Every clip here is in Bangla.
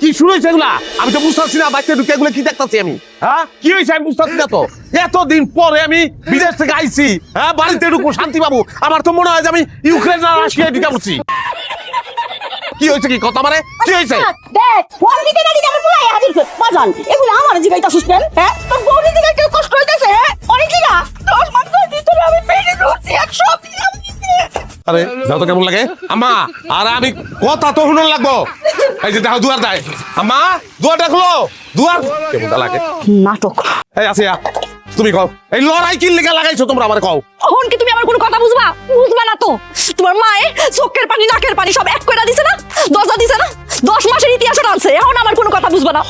কি শুরু হয়েছে এগুলা? আমি তো বুঝতে পারছি না বাচ্চা ঢুকে এগুলো কি দেখতেছি আমি। হ্যাঁ কি হয়েছে আমি বুঝতে পারছি না তো। এতদিন পরে আমি বিদেশ থেকে আইছি, হ্যাঁ বাড়িতে ঢুকবো শান্তি পাবো, আমার তো মনে হয় যে আমি ইউক্রেন আর রাশিয়ায় ঢুকে পড়ছি। কি হয়েছে কি কথা মানে কি হয়েছে? দেখ ফোন দিতে না দিতে আমার পুলাই হাজির বাজান এগুলো আমার জিগাইতা সুস্পেন হ্যাঁ তোর বউনি জিগাইতে কষ্ট হইতাছে হ্যাঁ অনেক না 10 মাস ধরে আমি পেটে ঢুকছি 100 দিলাম। আরে যাও তো কেমন লাগে আম্মা? আর আমি কথা তো শুনুন লাগবো। এই যে দেখো দুয়ার দেয় আম্মা, দুয়ার দেখলো দুয়ার কেমন লাগে নাটক। এই আসিয়া তুমি কও এই লড়াই কি লেগে লাগাইছো তোমরা আমারে কও। এখন কি তুমি আমার কোনো কথা বুঝবা না তো? তোমার মায়ে চোখের পানি নাকের পানি সব এক কইরা দিছে না, দরজা দিছে না, 10 মাসের ইতিহাস টানছে, এখন আমার কোনো কথা বুঝবা না।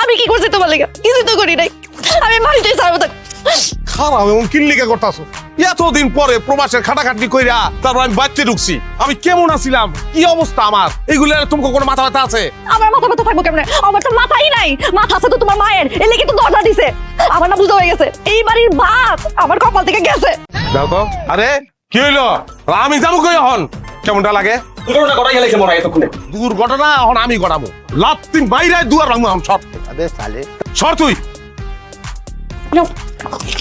আমি কি করছি তোমার লাগা? কিছু তো করি নাই, আমি মারিতেই ছাড়বো। খারাপ এমন কি লেগে করতাছো? এতদিন পরে প্রবাসের খাটাখাটি কইরা তারপর আমি বাচ্চা ঢুকছি, আমি কেমন আছিলাম, কি অবস্থা আমার, এগুলো তোমাকে কোনো মাথা ব্যথা আছে? আমার মাথা ব্যথা থাকবো কেমনে? আমার তো মাথাই নাই, মাথা আছে তো তোমার মায়ের, এর লেগে তো দরজা দিছে। আমার না বুঝা হয়ে গেছে এই বাড়ির ভাত আমার কপাল থেকে গেছে। দাও তো। আরে কি হইলো? আমি যাবো কই এখন? কেমনটা লাগে? দুর্ঘটনা ঘটাই গেছে মনে হয় এতক্ষণে। দুর্ঘটনা এখন আমি ঘটাবো, লাত্তিন বাইরে দুয়ার ভাঙবো এখন। শর্ট আবে সালে শর্ট তুই নাও,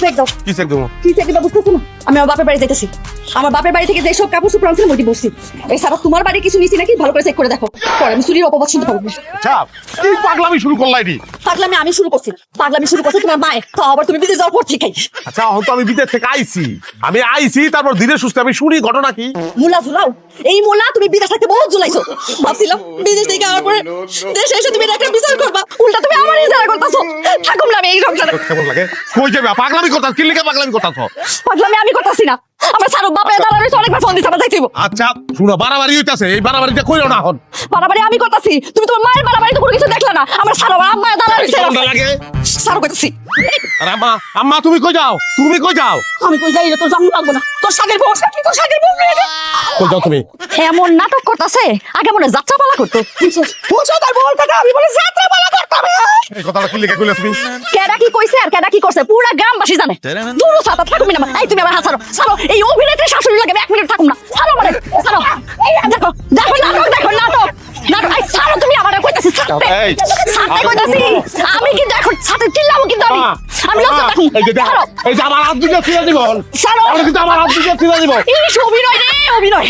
চেক দাও। কি চেক দেবো? কি চেক দিবা বুঝতেছো না? আমি আমার বাপের বাড়ি যাইতেছি, আমার বাপের বাড়ি থেকে যেসব কাপড় চোপড় আনছিলাম ওইটি বসছি। এই সারা তোমার বাড়ি কিছু নিছি নাকি ভালো করে চেক করে দেখো, পরে আমি চুরির অপবাদ শুনতে পাবো। চাপ কি পাগলামি শুরু করলাই নি? পাগলামি আমি শুরু করছি, পাগলামি শুরু করছে তোমার মায়ে, তো আবার তুমি বিদেশ যাওয়ার পর থেকেই। আচ্ছা এখন তো আমি বিদেশ থেকে আইছি, আমি আইছি তারপর ধীরে সুস্থে আমি শুনি ঘটনা কি। মুলা ঝুলাও, এই মুলা তুমি বিদেশ থাকতে বহুত ঝুলাইছো। ভাবছিলাম বিদেশ থেকে আওয়ার পরে দেশে এসে তুমি একটা বিচার করবা, উল্টা তুমি আমার ইজারা করতেছো। থাকুম না আমি এই সংসারে। কেমন লাগে? কই যাবে? পাগলামি করতাছ কি লেগে পাগলামি করতাছ? পাগলামি আমি করতেছি না, আমার সারো বাপে দাঁড়া রইছে, অনেকবার ফোন দিছে, আমার যাইতে হইব। আচ্ছা শুনো, বাড়াবাড়ি হইতাছে, এই বাড়াবাড়িটা কইরো না এখন। বাড়াবাড়ি আমি করতেছি, তুমি তোমার মায়ের বাড়াবাড়ি তো কোনো কিছু দেখলা না। আমার সারো আম্মা দাঁড়া রইছে, কেমনটা লাগে? সারো কইতাছি। আরে আম্মা, আম্মা তুমি কই যাও? তুমি কই যাও? আমি কই যাই রে, তোর জামু লাগবো না, তোর সাগের বউ সাকি, তোর সাগের বউ নিয়ে যা। কই যাও তুমি? এমন নাটক করতেছে, আগে মনে যাত্রা পালা করতো। বুঝছো তার বউর কথা? আমি বলে যাত্রা পালা করতাম। এই কথাটা কি লেগে কইলা তুমি? কেডা কি কইছে আর কেডা কি করছে পুরা গ্রামবাসী জানে। দূর ছাতা থাকুমি না। এই তুমি আমার হাত ছাড়ো, ছাড়ো। এই অভিনেত্রী শাশুড়ি লাগে 1 মিনিট থাকুম না, ছাড়ো মানে, ছাড়ো। এই দেখো দেখো নাটক, দেখো নাটক নাটক। এই ছাড়ো তুমি আমারে কইতাছি ছাড়তে, এই, ছাড়তে কইতাছি। আমি কি দেখো ছাড়তে চিল্লাবো কিন্তু আমি লজ্জা দেখুম। এই যে দেখো, এই যে আমার হাত দুটো ছিঁড়ে দিব। ছাড়ো, আমার কিন্তু আমার হাত দুটো ছিঁড়ে দিব। এই অভিনয় রে অভিনয়।